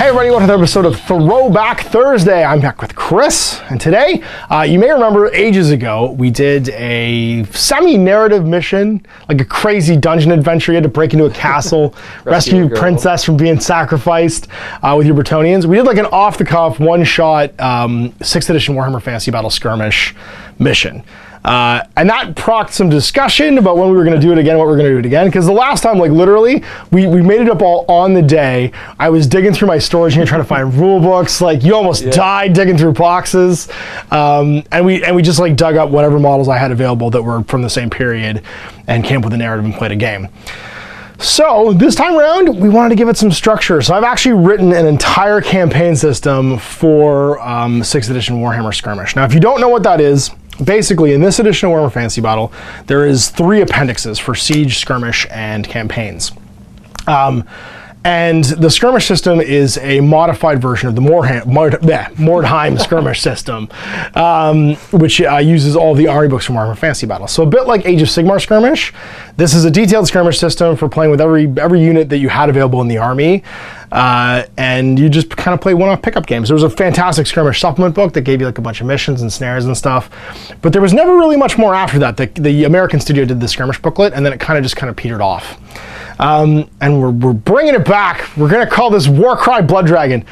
Hey everybody, welcome to another episode of Throwback Thursday. I'm back with Chris, and today, you may remember ages ago, we did a semi-narrative mission, like a crazy dungeon adventure. You had to break into a castle, rescue a princess from being sacrificed with your Bretonnians. We did like an off-the-cuff, one-shot 6th edition Warhammer Fantasy Battle Skirmish mission. And that prompted some discussion about when we were going to do it again, what we were going to do it again. Because the last time, like literally, we made it up all on the day. I was digging through my storage here trying to find rule books. Like you almost died digging through boxes. And we just like dug up whatever models I had available that were from the same period and came up with a narrative and played a game. So this time around, we wanted to give it some structure. So I've actually written an entire campaign system for 6th edition Warhammer Skirmish. Now, if you don't know what that is, basically, in this edition of Warhammer Fantasy Battle, there is 3 appendixes for Siege, Skirmish, and Campaigns. And the Skirmish system is a modified version of the Mordheim Skirmish system, which uses all the army books from Warhammer Fantasy Battle. So a bit like Age of Sigmar Skirmish, this is a detailed skirmish system for playing with every unit that you had available in the army. And you just kind of play one-off pickup games. There was a fantastic skirmish supplement book that gave you like a bunch of missions and snares and stuff, but there was never really much more after that. The American studio did the skirmish booklet, and then it kind of petered off. And we're bringing it back. We're gonna call this Warcry Blood Dragon.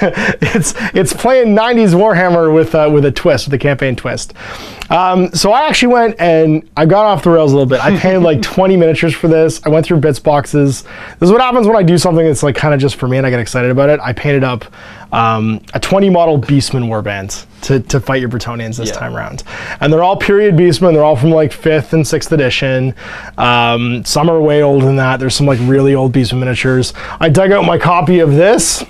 it's playing 90s Warhammer with a twist, with a campaign twist. So I actually went and I got off the rails a little bit. I painted like 20 miniatures for this. I went through bits boxes. This is what happens when I do something that's like kind of just for me and I get excited about it. I painted up a 20 model Beastmen Warband to fight your Bretonnians this time around. And they're all period Beastmen. They're all from like 5th and 6th edition. Some are way older than that. There's some like really old Beastmen miniatures. I dug out my copy of this,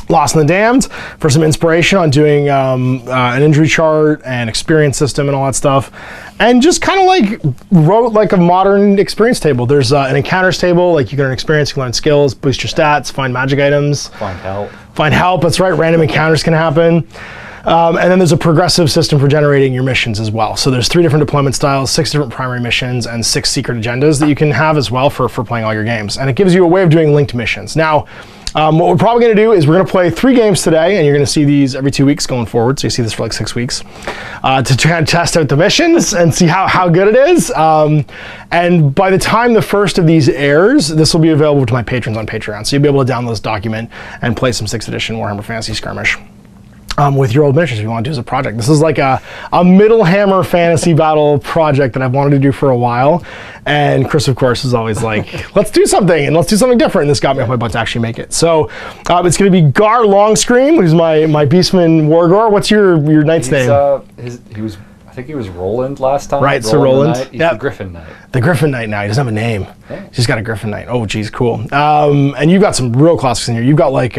Lost in the Damned, for some inspiration on doing an injury chart and experience system and all that stuff. And just kind of like wrote like a modern experience table. There's an encounters table, like you get an experience, you can learn skills, boost your stats, find magic items. Find help. Find help, that's right, random encounters can happen. And then there's a progressive system for generating your missions as well. So there's 3 different deployment styles, 6 different primary missions, and 6 secret agendas that you can have as well for playing all your games. And it gives you a way of doing linked missions. Now, what we're probably going to do is we're going to play 3 games today, and you're going to see these every 2 weeks going forward. So you see this for like 6 weeks to try and test out the missions and see how good it is. And by the time the first of these airs, this will be available to my patrons on Patreon. So you'll be able to download this document and play some 6th edition Warhammer Fantasy Skirmish. With your old miniatures if you want to do as a project. This is like a Middle Hammer Fantasy Battle project that I've wanted to do for a while. And Chris, of course, is always like, let's do something, and let's do something different. And this got me off my butt to actually make it. So it's going to be Gar Longscream, who's my Beastman Wargor. What's your knight's name? I think he was Roland last time. Right, so Roland. He's the Griffin Knight. The Griffin Knight now. He doesn't have a name. Yeah. He's got a Griffin Knight. Oh, geez, cool. And you've got some real classics in here. You've got like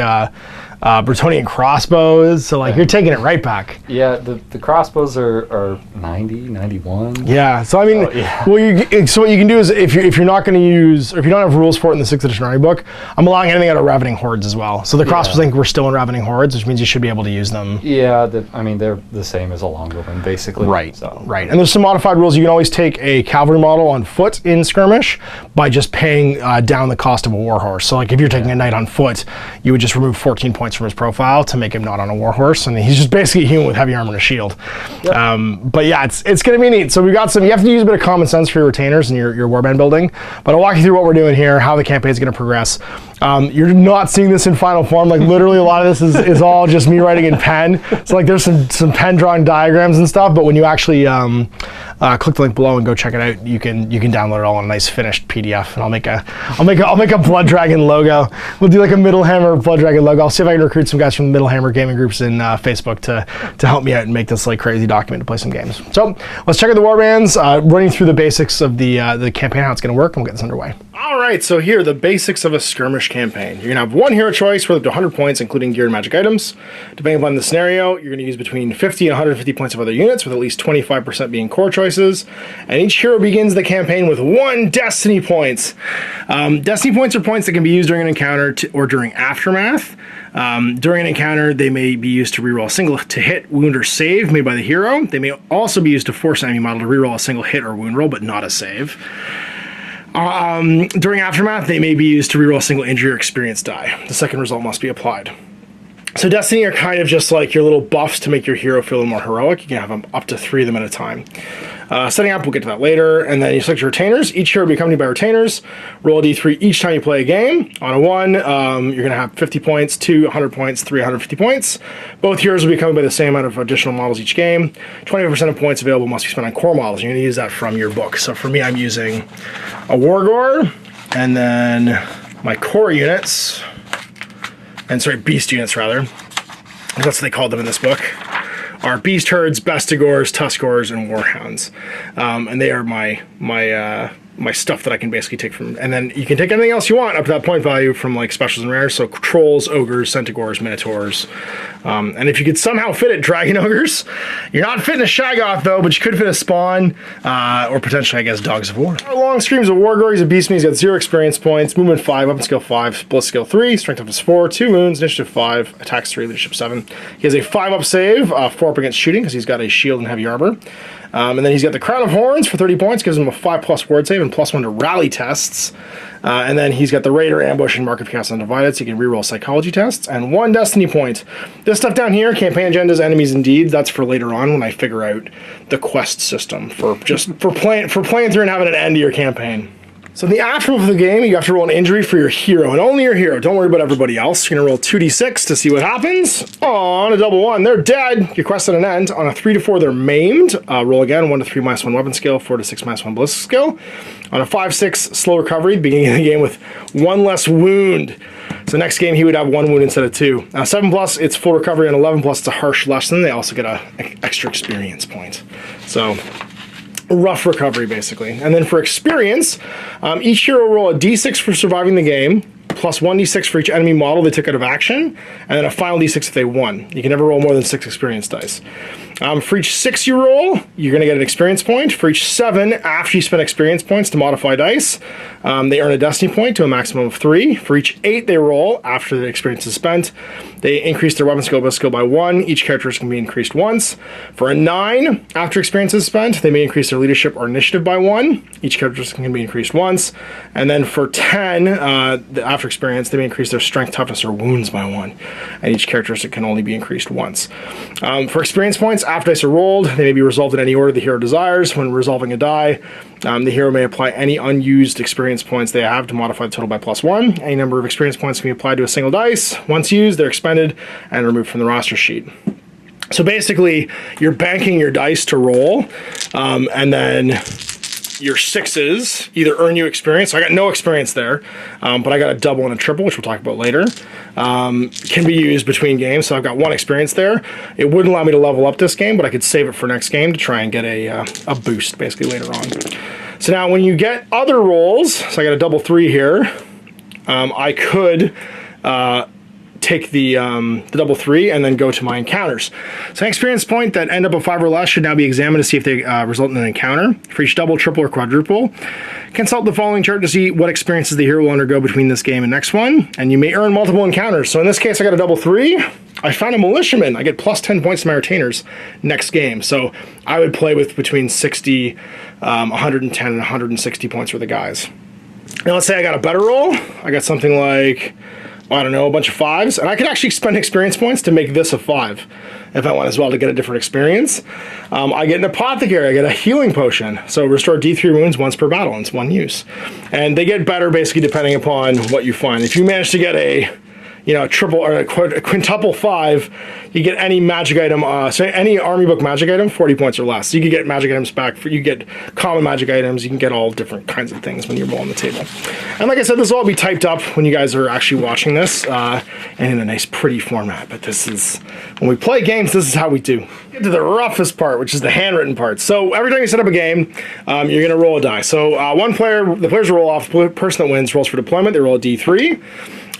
Bretonnian crossbows, so like you're taking it right back. Yeah, the crossbows are 90, 91. Yeah, so I mean, so what you can do is if you're not going to use, or if you don't have rules for it in the 6th edition army book, I'm allowing anything out of Ravening Hordes as well. So the crossbows, I think we're still in Ravening Hordes, which means you should be able to use them. Yeah, I mean they're the same as a longbowman basically. Right, so. right. And there's some modified rules. You can always take a cavalry model on foot in Skirmish by just paying down the cost of a warhorse. So like if you're taking a knight on foot, you would just remove 14 points from his profile to make him not on a warhorse, and he's just basically a human with heavy armor and a shield. Yep. But yeah, it's going to be neat. So we got some. You have to use a bit of common sense for your retainers and your warband building. But I'll walk you through what we're doing here, how the campaign is going to progress. You're not seeing this in final form. Like literally, a lot of this is all just me writing in pen. So like there's some pen drawing diagrams and stuff. But when you actually click the link below and go check it out, you can download it all in a nice finished PDF. And I'll make a Blood Dragon logo. We'll do like a Middle Hammer Blood Dragon logo. I'll see if I can recruit some guys from the Middle Hammer gaming groups in Facebook to help me out and make this like crazy document to play some games. So let's check out the warbands, running through the basics of the campaign, how it's going to work, and we'll get this underway. All right, so here are the basics of a skirmish campaign. You're going to have 1 hero choice worth up to 100 points, including gear and magic items. Depending upon the scenario, you're going to use between 50 and 150 points of other units, with at least 25% being core choices. And each hero begins the campaign with 1 destiny points. Destiny points are points that can be used during an encounter or during aftermath. During an encounter, they may be used to reroll a single to hit, wound, or save made by the hero. They may also be used to force an enemy model to reroll a single hit or wound roll, but not a save. During Aftermath, they may be used to reroll a single injury or experience die. The second result must be applied. So Destiny are kind of just like your little buffs to make your hero feel a little more heroic. You can have them up to 3 of them at a time. Setting up, we'll get to that later. And then you select your retainers. Each hero will be accompanied by retainers. Roll a d3 each time you play a game. On a 1, you're going to have 50 points, 2, 100 points, 3, 150 points. Both heroes will be accompanied by the same amount of additional models each game. 25% of points available must be spent on core models. You're going to use that from your book. So for me, I'm using a Wargore, and then my core units, and sorry, beast units rather. That's what they called them in this book, are Beast Herds, Bestigors, Tuskors, and Warhounds. And they are my stuff that I can basically take from, and then you can take anything else you want up to that point value from like specials and rares, so trolls, ogres, centaurs, minotaurs. And if you could somehow fit it, dragon ogres. You're not fitting a Shaggoth though, but you could fit a Spawn, or potentially, I guess, Dogs of War. Long streams of Wargore. He's a Beastman. He's got 0 experience points, movement 5, weapon skill 5, bliss skill 3, strength toughness 4, 2 wounds, initiative 5, attacks 3, leadership 7. He has a 5-up save, 4 up against shooting because he's got a shield and heavy armor. And then he's got the Crown of Horns for 30 points, gives him a 5+ ward save and +1 to rally tests. And then he's got the Raider, Ambush, and Mark of Chaos Undivided, so you can reroll psychology tests. And 1 destiny point. This stuff down here, campaign agendas, enemies, and deeds, that's for later on when I figure out the quest system for playing through and having an end to your campaign. So in the aftermath of the game, you have to roll an injury for your hero, and only your hero. Don't worry about everybody else. You're going to roll 2d6 to see what happens. On a double 1, they're dead. Your quest at an end. On a 3 to 4, they're maimed. Roll again, 1 to 3 -1 weapon skill, 4 to 6 -1 ballistic skill. On a 5-6, slow recovery, beginning of the game with 1 less wound. So next game, he would have 1 wound instead of 2. 7+, it's full recovery, and 11+, it's a harsh lesson. They also get an extra experience point. So rough recovery, basically. And then for experience, each hero will roll a d6 for surviving the game, plus 1d6 for each enemy model they took out of action, and then a final d6 if they won. You can never roll more than 6 experience dice. For each 6 you roll, you're going to get an experience point. For each 7, after you spend experience points to modify dice, they earn a destiny point to a maximum of 3. For each 8 they roll, after the experience is spent, they increase their weapon skill by 1. Each character can be increased once. For a 9, after experience is spent, they may increase their leadership or initiative by 1. Each character can be increased once. And then for 10, after experience, they may increase their strength, toughness, or wounds by 1. And each characteristic can only be increased once. For experience points, after dice are rolled, they may be resolved in any order the hero desires. When resolving a die, the hero may apply any unused experience points they have to modify the total by +1. Any number of experience points can be applied to a single dice. Once used, they're expended and removed from the roster sheet. So basically, you're banking your dice to roll, and then your 6s either earn you experience. So I got no experience there, but I got a double and a triple, which we'll talk about later. Can be used between games, so I've got 1 experience there. It wouldn't allow me to level up this game, but I could save it for next game to try and get a boost basically later on. So now when you get other rolls, so I got a double 3 here, I could take the double 3 and then go to my encounters. So an experience point that end up a 5 or less should now be examined to see if they result in an encounter. For each double, triple, or quadruple, consult the following chart to see what experiences the hero will undergo between this game and next one, and you may earn multiple encounters. So in this case, I got a double 3. I found a militiaman. I get plus 10 points to my retainers next game. So I would play with between 60, 110, and 160 points for the guys. Now let's say I got a better roll. I got something like, I don't know, a bunch of 5s, and I could actually spend experience points to make this a 5 if I want as well to get a different experience. I get an apothecary, I get a healing potion, so restore D3 wounds once per battle, and it's 1 use. And they get better basically depending upon what you find. If you manage to get a triple or a quintuple 5, you get any magic item, so any army book magic item, 40 points or less. So you can get magic items back, you get common magic items, you can get all different kinds of things when you're rolling the table. And like I said, this will all be typed up when you guys are actually watching this, and in a nice pretty format, but this is, when we play games, this is how we do. Get to the roughest part, which is the handwritten part. So every time you set up a game, you're gonna roll a die. So the players roll off, the person that wins rolls for deployment, they roll a D3.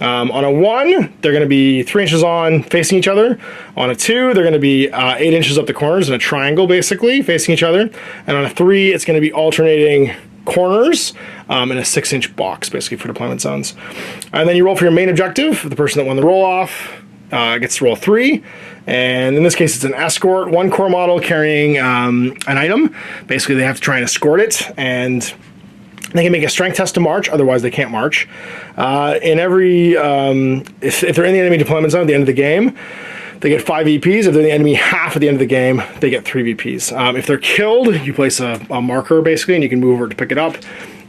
On a 1, they're going to be 3 inches on, facing each other. On a 2, they're going to be 8 inches up the corners in a triangle, basically, facing each other. And on a 3, it's going to be alternating corners in a 6-inch box, basically, for deployment zones. And then you roll for your main objective. The person that won the roll-off gets to roll 3. And in this case, it's an escort, 1 core model carrying an item. Basically, they have to try and escort it. And They can make a strength test to march, otherwise they can't march. In every, if they're in the enemy deployment zone at the end of the game, they get 5 VPs. If they're in the enemy half at the end of the game, they get 3 VPs. If they're killed, you place a marker basically, and you can move over to pick it up.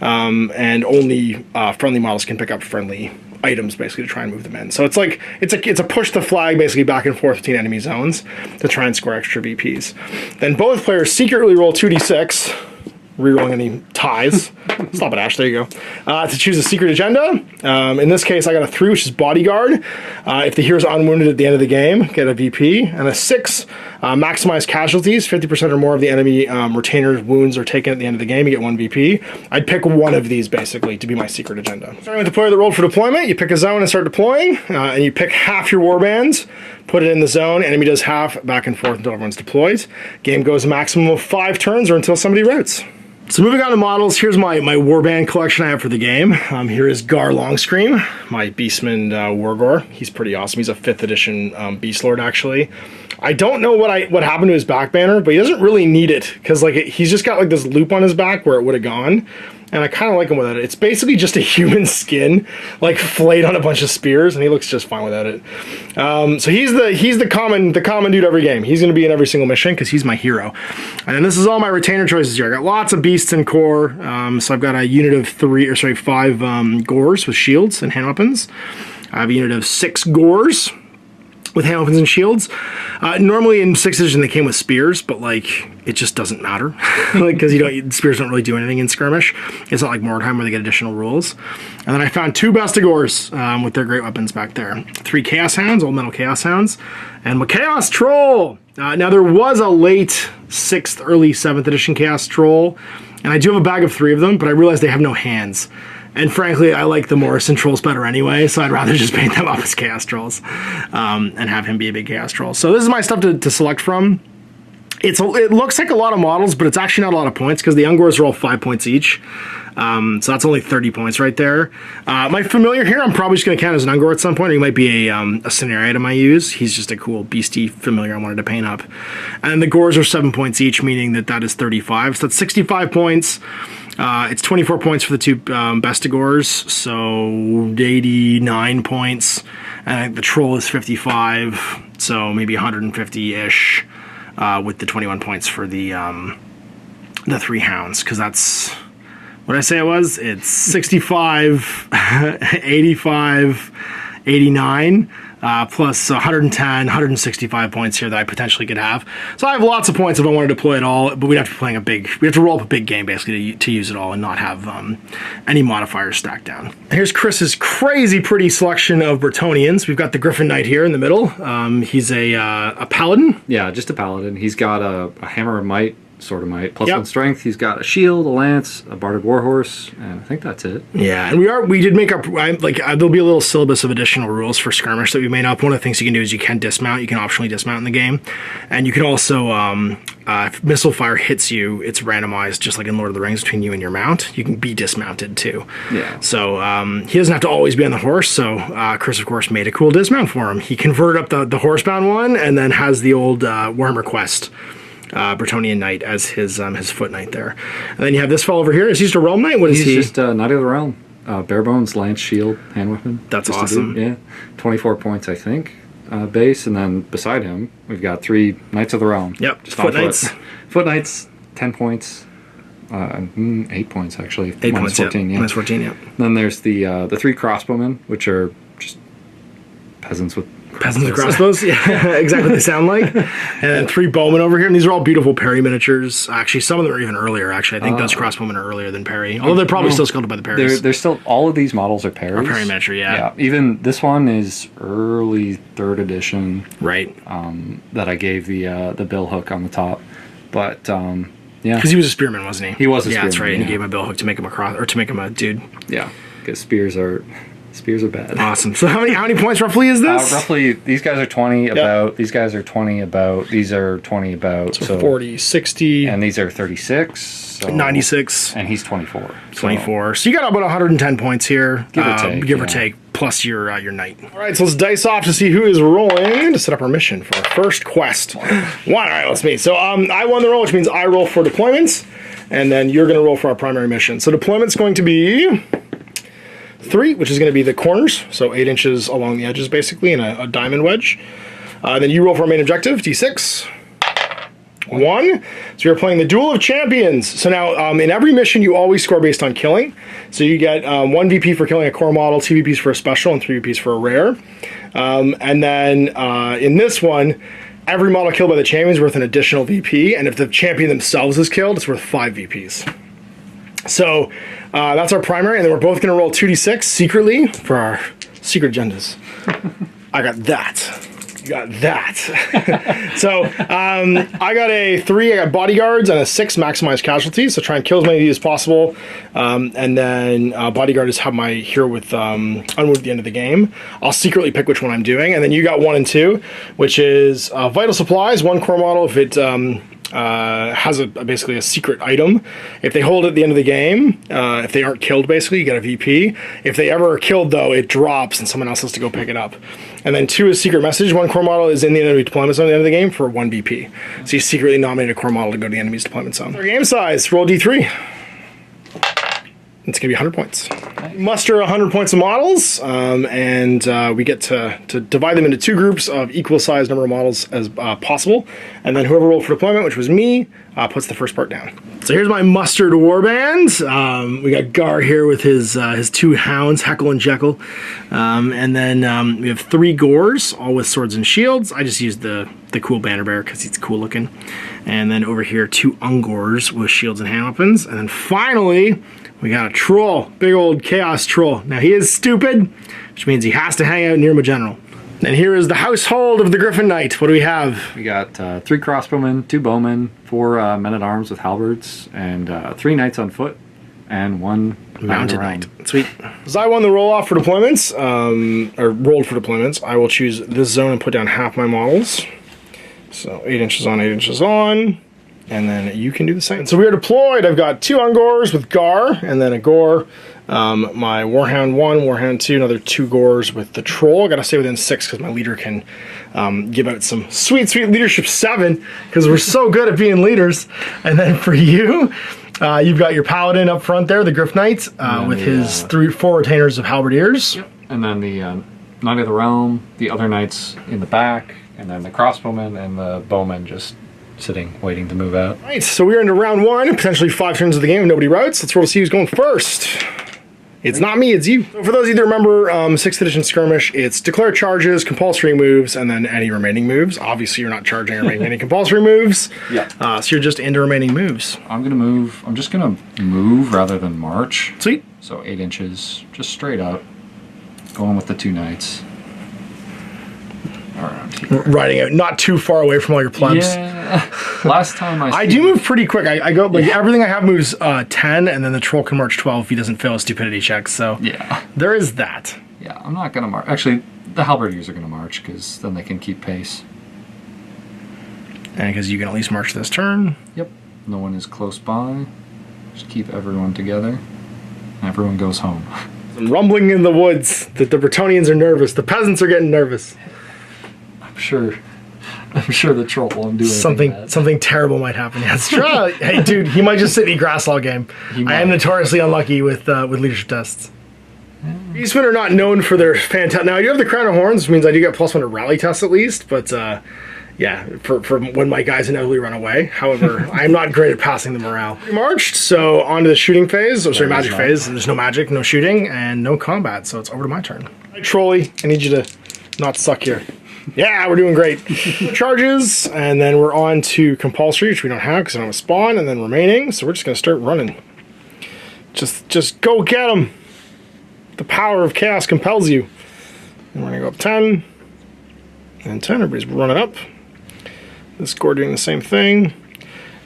And only friendly models can pick up friendly items basically to try and move them in. So it's like it's a push the flag basically back and forth between enemy zones to try and score extra VPs. Then both players secretly roll 2d6. Rerolling any ties. Stop it, Ash. There you go. To choose a secret agenda. In this case, I got a 3, which is bodyguard. If the hero's unwounded at the end of the game, get a VP. And a 6, maximize casualties. 50% or more of the enemy retainer's wounds are taken at the end of the game. You get 1 VP. I'd pick one of these basically to be my secret agenda. Starting with the player that rolled for deployment, you pick a zone and start deploying. And you pick half your warbands. Put it in the zone. Enemy does half, back and forth until everyone's deployed. Game goes a maximum of 5 turns or until somebody routs. So moving on to models, here's my Warband collection I have for the game. Here is Gar Longscream, my Beastman Wargore. He's pretty awesome. He's a 5th edition Beast Lord, actually. I don't know what happened to his back banner, but he doesn't really need it, because like he's just got like this loop on his back where it would have gone. And I kind of like him without it. It's basically just a human skin, like flayed on a bunch of spears, and he looks just fine without it. So he's the common dude every game. He's going to be in every single mission because he's my hero. And then this is all my retainer choices here. I got lots of beasts in core. So I've got a unit of 5 gores with shields and hand weapons. I have a unit of 6 gores with hand weapons and shields. Normally in 6th edition they came with spears, but like it just doesn't matter, like because spears don't really do anything in Skirmish. It's not like Warhammer where they get additional rules. And then I found 2 Bestigors with their great weapons back there. 3 Chaos Hounds, old metal Chaos Hounds, and my Chaos Troll. Now there was a late 6th, early 7th edition Chaos Troll, and I do have a bag of 3 of them, but I realized they have no hands. And frankly, I like the Morrison Trolls better anyway, so I'd rather just paint them up as Chaos Trolls and have him be a big Chaos Troll. So this is my stuff to select from. It looks like a lot of models, but it's actually not a lot of points because the Ungors are all 5 points each. So that's only 30 points right there. My familiar here, I'm probably just going to count as an Ungor at some point. Or he might be a scenario item I use. He's just a cool beastie familiar I wanted to paint up. And the Gores are 7 points each, meaning that is 35. So that's 65 points. It's 24 points for the 2 Bestigors, so 89 points. And the Troll is 55, so maybe 150-ish with the 21 points for the 3 Hounds, because that's what I say it was. It's 65, 85, 89. Plus 110, 165 points here that I potentially could have. So I have lots of points if I wanted to play it all, but we'd have to be playing we have to roll up a big game basically to use it all and not have any modifiers stacked down. Here's Chris's crazy pretty selection of Bretonnians. We've got the Griffin Knight here in the middle. He's a paladin. Yeah, just a paladin. He's got a hammer of might, sword of might, plus 1 strength. He's got a shield, a lance, a barded warhorse, and I think that's it. Yeah, and we did make up there'll be a little syllabus of additional rules for Skirmish that we made up. One of the things you can do is you can dismount. You can optionally dismount in the game, and you can also if missile fire hits you, it's randomized just like in Lord of the Rings between you and your mount. You can be dismounted too. Yeah. So he doesn't have to always be on the horse. So Chris of course made a cool dismount for him. He converted up the horsebound one and then has the old Warhammer Quest Bretonnian Knight as his foot knight there. And then you have this fellow over here. Is he just a realm knight? What is he? He's just Knight of the Realm. Bare bones, lance, shield, hand weapon. That's just awesome. Yeah. 24 points, I think, base. And then beside him, we've got 3 Knights of the Realm. Yep, just foot knights. Foot knights, 10 points. 8 points, actually. 8 points, 14, yeah. Minus 14, yeah. Then there's the 3 crossbowmen, which are just peasants with crossbows. Yeah, exactly what they sound like. And then 3 bowmen over here, and these are all beautiful Perry miniatures. Actually, some of them are even earlier. Actually, I think those crossbowmen are earlier than Perry, although they're probably still sculpted by the Perrys. They're still, all of these models are Perrys. Perry miniature, yeah. Even this one is early 3rd edition, right? That I gave the bill hook on the top, but yeah, because he was a spearman, wasn't he? He was a spearman. Yeah, that's right. Yeah. And he gave him a bill hook to make him a dude. Yeah, because spears are Spears are bad. Awesome. So how many points roughly is this? Roughly, these guys are 20 about, these guys are 20 about, these are 20 about. So 40, 60. And these are 36. So, 96. And he's 24. 24. So you got about 110 points here. Give or take, plus your knight. All right, so let's dice off to see who is rolling to set up our mission for our first quest. One. All right, let's meet. So I won the roll, which means I roll for deployments, and then you're going to roll for our primary mission. So deployment's going to be 3, which is going to be the corners, so 8 inches along the edges, basically, in a diamond wedge. Then you roll for our main objective, D6. 1. So you're playing the Duel of Champions. So now, in every mission, you always score based on killing. So you get 1 VP for killing a core model, 2 VPs for a special, and 3 VPs for a rare. And then in this one, every model killed by the champion is worth an additional VP, and if the champion themselves is killed, it's worth 5 VPs. So that's our primary, and then we're both going to roll 2d6 secretly for our secret agendas. I got that. You got that. So I got a 3, I got bodyguards, and a 6 maximize casualties, so try and kill as many of these as possible. And then bodyguard is have my hero with unwound at the end of the game. I'll secretly pick which one I'm doing, and then you got 1 and 2, which is vital supplies, 1 core model if it has basically a secret item. If they hold it at the end of the game, if they aren't killed, basically, you get a VP. If they ever are killed, though, it drops and someone else has to go pick it up. And then 2 is secret message. 1 core model is in the enemy deployment zone at the end of the game for 1 VP. So you secretly nominate a core model to go to the enemy's deployment zone. Our game size, roll D3. It's going to be 100 points. Muster 100 points of models, and we get to divide them into 2 groups of equal size number of models as possible. And then whoever rolled for deployment, which was me, puts the first part down. So here's my mustered warband. We got Gar here with his 2 hounds, Heckle and Jekyll. And then we have 3 Gores, all with swords and shields. I just used the cool banner bearer because he's cool looking. And then over here, 2 Ungors with shields and hand weapons. And then finally, we got a troll, big old chaos troll. Now he is stupid, which means he has to hang out near my general. And here is the household of the Griffin Knight. What do we have? We got 3 crossbowmen, 2 bowmen, 4 men-at-arms with halberds, and 3 knights on foot, and 1 mounted knight. Sweet. As I won the roll-off for deployments, or rolled for deployments, I will choose this zone and put down half my models. So 8 inches on, 8 inches on. And then you can do the same. So we are deployed. I've got 2 Ungors with Gar, and then a Gore. My Warhound 1, Warhound 2, another 2 Gores with the Troll. I gotta stay within 6 because my leader can give out some sweet, sweet leadership 7 because we're so good at being leaders. And then for you, you've got your Paladin up front there, the Griff Knight, with his 4 retainers of halberdiers. Yep. And then the Knight of the Realm, the other knights in the back, and then the crossbowmen and the bowmen just sitting, waiting to move out. Right, so we're into round 1, potentially 5 turns of the game, nobody routes. Let's roll to see who's going first. It's not me, it's you. So for those of you that remember 6th edition Skirmish, it's declare charges, compulsory moves, and then any remaining moves. Obviously, you're not charging or making any compulsory moves. Yeah. So you're just into remaining moves. I'm gonna move. I'm just gonna move rather than march. Sweet. So 8 inches, just straight up, going with the 2 knights. Around here. Riding out, not too far away from all your plebs. Yeah. Last time I do move pretty quick. I go like everything I have moves 10, and then the troll can march 12 if he doesn't fail a stupidity check. So yeah, there is that. Yeah, I'm not gonna march. Actually, the halberdiers are gonna march because then they can keep pace. And because you can at least march this turn. Yep. No one is close by. Just keep everyone together. Everyone goes home. Some rumbling in the woods. The Bretonnians are nervous. The peasants are getting nervous. I'm sure the troll won't do anything. Something terrible might happen. Yeah, it's true. Hey, dude, he might just sit and eat grass all game. I am notoriously unlucky with leadership tests. Beastmen are not known for their fantastic. Now I do have the Crown of Horns, which means I do get +1 to rally tests at least. But yeah, for when my guys inevitably run away. However, I'm not great at passing the morale. We marched, so on to the shooting phase. Oh, sorry, magic phase. There's no magic, no shooting, and no combat. So it's over to my turn. Right, Trolley, I need you to not suck here. Yeah, we're doing great. Charges, and then we're on to compulsory, which we don't have because I don't have a spawn, and then remaining. So we're just going to start running. Just go get them. The power of chaos compels you. And we're going to go up 10, and 10. Everybody's running up. This score doing the same thing.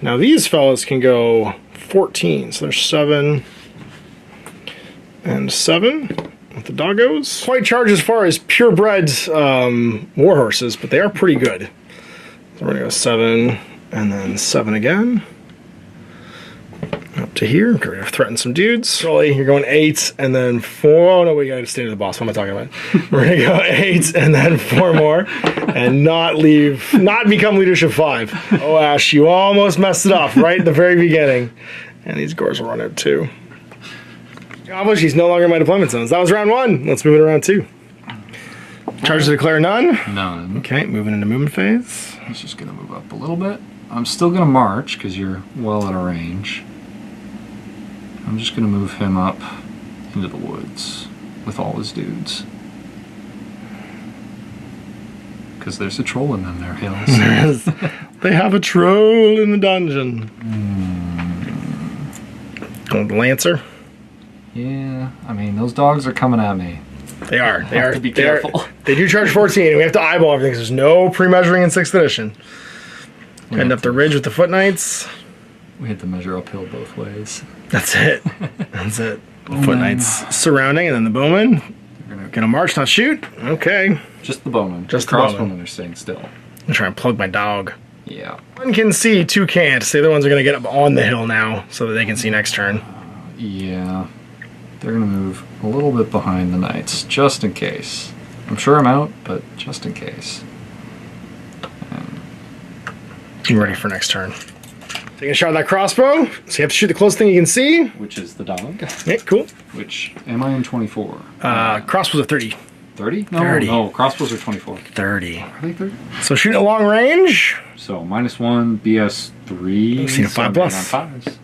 Now these fellas can go 14, so there's 7 and 7. with the doggos. Quite charge as far as purebred war horses, but they are pretty good. So we're gonna go 7 and then 7 again. Up to here. We're gonna threaten some dudes. Slowly, you're going 8 and then 4. Oh no, we gotta stay to the boss. What am I talking about? We're gonna go 8 and then 4 more, and not become leadership 5. Oh Ash, you almost messed it up right at the very beginning. And these gores will run out too. Obviously, he's no longer in my deployment zones. That was round 1. Let's move it to round 2. Charge to declare none. None. Okay, moving into movement phase. He's just gonna move up a little bit. I'm still gonna march because you're well out of range. I'm just gonna move him up into the woods with all his dudes. Because there's a troll in them there hills. They have a troll in the dungeon. Oh, the Lancer. Yeah, I mean those dogs are coming at me. They are. They are. To be careful. They do charge 14, and we have to eyeball everything because there's no pre-measuring in 6th edition. Heading up the ridge with the Foot Knights. We had to measure uphill both ways. That's it. That's it. The Foot Knights surrounding, and then the bowmen. Gonna march, not shoot. Okay. Just the bowmen. Just the the crossbowmen are staying still. I'm trying to plug my dog. Yeah. 1 can see, 2 can't. So the other ones are gonna get up on the hill now, so that they can see next turn. Yeah. They're gonna move a little bit behind the knights, just in case. I'm sure I'm out, but just in case. I'm ready for next turn. Taking a shot at that crossbow. So you have to shoot the closest thing you can see. Which is the dog. Yeah, cool. Which, am I in 24? Crossbows are 30. 30? No, 30. no, crossbows are 24. 30. Are they 30? So shooting at long range. So, -1, BS 3. I've seen a 5 plus. On 5s.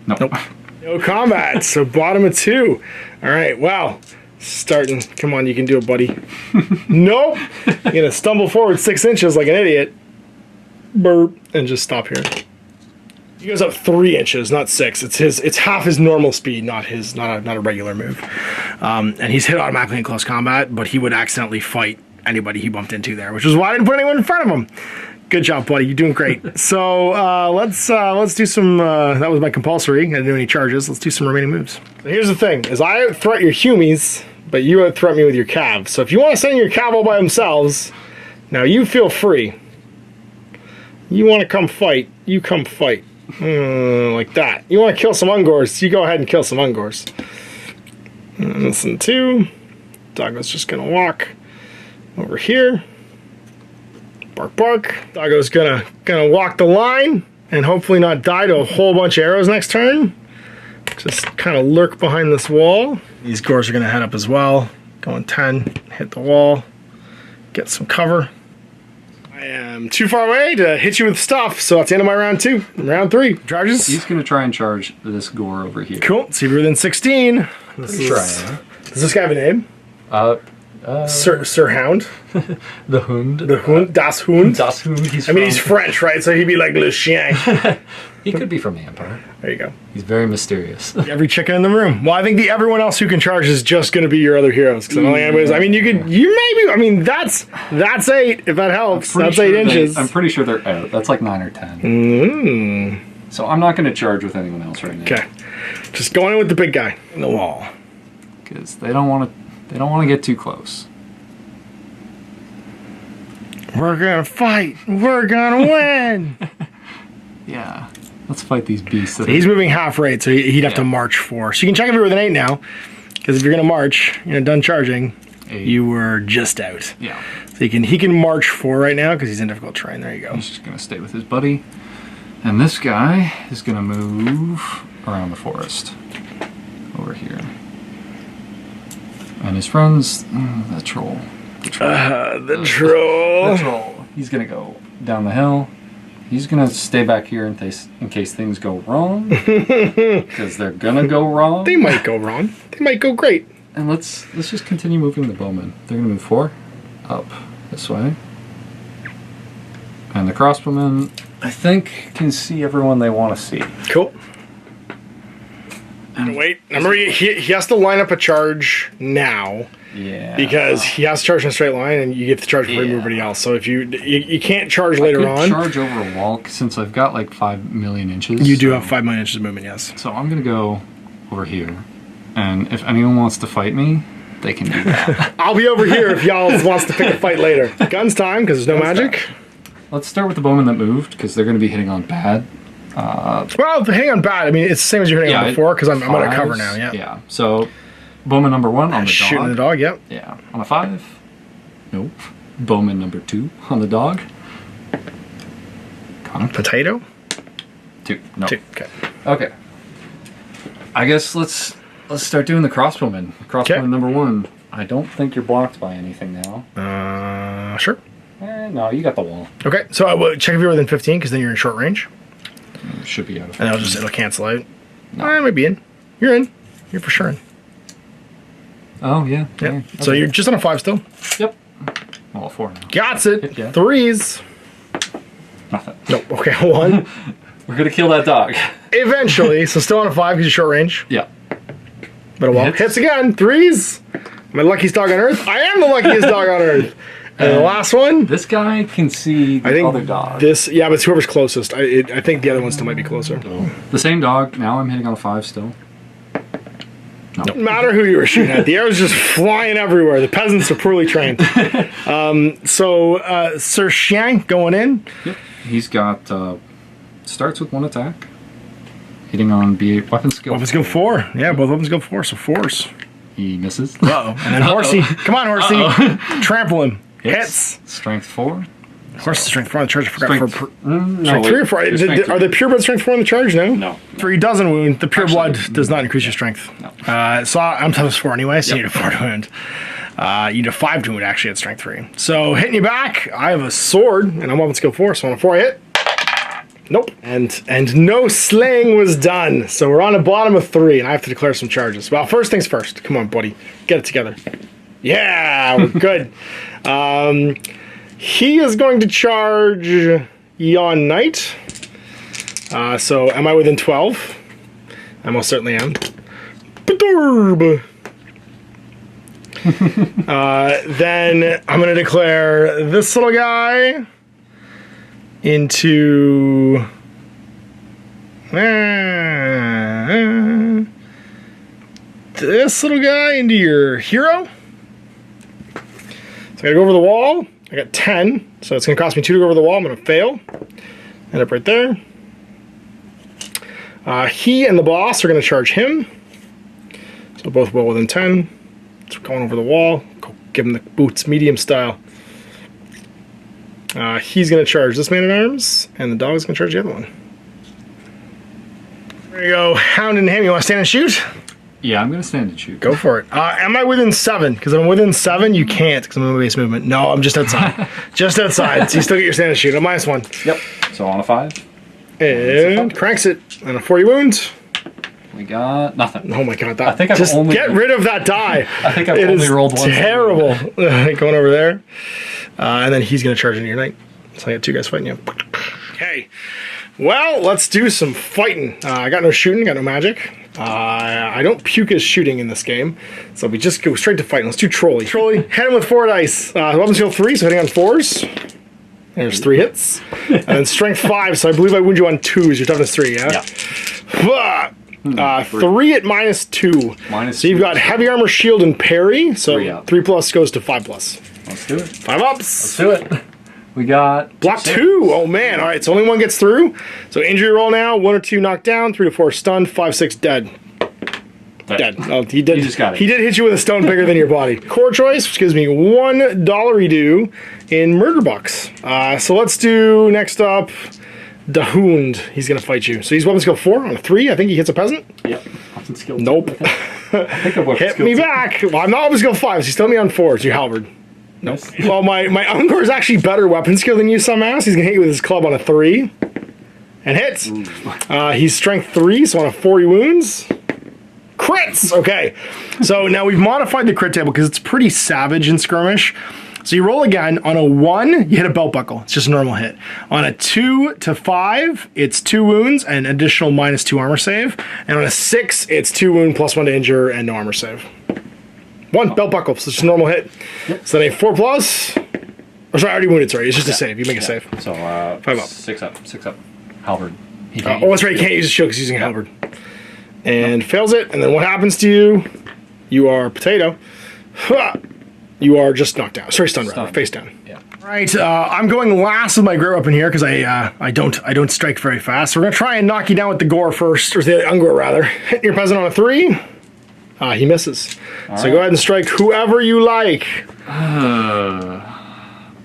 Nope. No combat, so bottom of 2. All right, wow. Starting. Come on, you can do it, buddy. Nope. You're going to stumble forward 6 inches like an idiot. Burp. And just stop here. He goes up 3 inches, not 6. It's half his normal speed, not a regular move. And he's hit automatically in close combat, but he would accidentally fight anybody he bumped into there, which is why I didn't put anyone in front of him. Good job, buddy. You're doing great. So let's do some. That was my compulsory. I didn't do any charges. Let's do some remaining moves. So here's the thing: is I out-threat your humies, but you out-threat me with your cav. So if you want to send your cav all by themselves, now you feel free. You want to come fight? You come fight. Like that. You want to kill some Ungors? You go ahead and kill some Ungors. Listen to. Doggo's just gonna walk over here. Bark, bark. Doggo's gonna walk the line and hopefully not die to a whole bunch of arrows next turn. Just kind of lurk behind this wall. These gores are gonna head up as well. Going 10, hit the wall, get some cover. I am too far away to hit you with stuff, so that's the end of my round 2. Round 3. Charges. He's gonna try and charge this gore over here. Cool. See if you're within 16. Does this guy have a name? Sir Hound. The Hund. The Hund. Das Hund. Das Hund. He's French, right? So he'd be like Le Chien. He could be from the Empire. There you go. He's very mysterious. Every chicken in the room. Well, I think everyone else who can charge is just going to be your other heroes. Because that's 8 if that helps. That's 8 inches. I'm pretty sure they're out. That's like 9 or 10. So I'm not going to charge with anyone else right now. Okay, just going in with the big guy in the wall. Because they don't want to get too close. We're gonna fight. We're gonna win. Yeah. Let's fight these beasts. So he's moving half rate, so he'd have to march 4. So you can check if you're with an 8 now, because if you're gonna march, done charging, 8. You were just out. Yeah. So he can march 4 right now because he's in difficult terrain. There you go. He's just gonna stay with his buddy, and this guy is gonna move around the forest over here. And his friends, the troll. The troll. The troll. The troll. He's gonna go down the hill. He's gonna stay back here in case things go wrong. Because they're gonna go wrong. They might go wrong. They might go great. And let's just continue moving the bowmen. They're gonna move 4 up this way. And the crossbowmen, I think, can see everyone they want to see. Cool. And wait, remember he has to line up a charge now. Yeah. Because he has to charge in a straight line, and you get to charge before you move anybody else. So if you can't charge later on. Charge over a wall since I've got like 5 million inches. You do have 5 million inches of movement, yes. So I'm gonna go over here, and if anyone wants to fight me, they can do that. I'll be over here if y'all wants to pick a fight later. Guns time, because there's no magic. Let's start with the bowmen that moved, because they're going to be hitting on bad. Well, hang on bad. I mean, it's the same as you're hitting on before, because I'm out of cover now, yeah. Yeah, so bowman number 1 on the dog. Shooting the dog, yep. Yeah, on a 5. Nope. Bowman number 2 on the dog. Potato? 2. No. 2, okay. Okay. I guess let's start doing the crossbowman. Crossbowman number 1. I don't think you're blocked by anything now. Sure. No, you got the wall. Okay, so I will check if you're within 15, because then you're in short range. Should be out of. And it'll cancel out. No. Maybe in. You're in. You're for sure in. Oh, yeah. Yep. Okay. So you're just on a 5 still? Yep. Well, a 4 now. Got it. Yeah. 3s. Nothing. Nope. Okay, 1. We're going to kill that dog. Eventually. So still on a 5 because you're short range. Yeah. But a wall. Hits again. 3s. Am I the luckiest dog on earth? I am the luckiest dog on earth. And the last one. This guy can see the other dog. But it's whoever's closest. I think the other one still might be closer. The same dog. Now I'm hitting on a 5 still. No. Doesn't matter who you were shooting at. The arrows just flying everywhere. The peasants are poorly trained. So Sir Shank going in. Yep. He's got starts with 1 attack. Hitting on B8 weapon skill. Weapons go 4. Yeah, both weapons go 4, so 4s. He misses. Uh-oh. And then Horsey. Come on, Horsey. Trample him. Hits. Strength 4. Horse strength 4 on the charge. I forgot. No, strength 3 or 4. Are the pureblood strength 4 on the charge? No. No. 3 doesn't wound. The pureblood does not increase your strength. No. So I'm toughness 4 anyway, so you need a 4 to wound. You need a 5 to wound actually at strength 3. So hitting you back, I have a sword, and I'm weapon skill 4, so on a 4 I hit. Nope. And no slaying was done. So we're on a bottom of 3, and I have to declare some charges. Well, first things first. Come on, buddy. Get it together. Yeah, we're good. He is going to charge Yon Knight. So am I within 12? I most certainly am. Badorb. Then I'm going to declare this little guy into this little guy into your hero. So I gotta go over the wall. I got 10, so it's gonna cost me 2 to go over the wall. I'm gonna fail. End up right there. He and the boss are gonna charge him. So both well within 10. So going over the wall. Go give him the boots, medium style. He's gonna charge this man at arms, and the dog's gonna charge the other one. There you go, hound in hand. You wanna stand and shoot? Yeah, I'm going to stand and shoot. Go for it. Am I within 7? Because if I'm within 7, you can't, because I'm in my base movement. No, I'm just outside. Just outside. So you still get your stand and shoot. A -1. Yep. So on a 5. And cranks it. And a 40 wounds. We got nothing. Oh my god. I think I've just only get rid of that die. I think I've only rolled one. Terrible. Going over there. And then he's going to charge into your knight. So I got 2 guys fighting you. Okay. Well, let's do some fighting. I got no shooting, got no magic. I don't puke as shooting in this game, so we just go straight to fighting. Let's do Trolley. Trolley, hit him with 4 dice. Weapon skill 3, so hitting on 4s. There's 3 hits. And then strength 5, so I believe I wound you on 2s. Your toughness 3, yeah? Yeah. 3 at -2. So you've got heavy armor, shield, and parry. So 3 plus goes to 5 plus. Let's do it. 5 ups. Let's do it. We got block 2. Oh man! All right, so only 1 gets through. So injury roll now: 1 or 2 knocked down, 3 to 4 stunned, 5, 6 dead. Dead. Oh, he did. You just got it. He did hit you with a stone bigger than your body. Core choice, which gives me $1 due in murder bucks. So let's do next up. Dahound. He's gonna fight you. So he's weapon skill 4 on a 3. I think he hits a peasant. Yep. Weapon skill. Nope. I think I'm weapon hit skill me 2. back. Well, I'm not weapon skill 5. So he's still me on 4s. You halberd. No. Well, my Ungor is actually better weapon skill than you, some ass. He's gonna hit you with his club on a 3. And hits. He's strength 3, so on a 4 he wounds. Crits! Okay. So now we've modified the crit table because it's pretty savage in Skirmish. So you roll again. On a 1, you hit a belt buckle. It's just a normal hit. On a 2 to 5, it's 2 wounds and additional -2 armor save. And on a 6, it's 2 wound plus 1 to injure and no armor save. 1 belt buckle, so it's just a normal hit. Yep. So then a 4 plus. Or sorry, I already wounded, sorry. It's just a save. You make a save. So 5 up. 6 up. 6 up. Halberd. Oh, that's right. You can't use his shield because he's using a halberd. And fails it. And then what happens to you? You are potato. You are just knocked down. Sorry, stunned rather. Face down. Yeah. All right, I'm going last with my great weapon here because I don't strike very fast. So we're gonna try and knock you down with the gore first, or the ungore rather. Hit your peasant on a 3. He misses. So go ahead and strike whoever you like.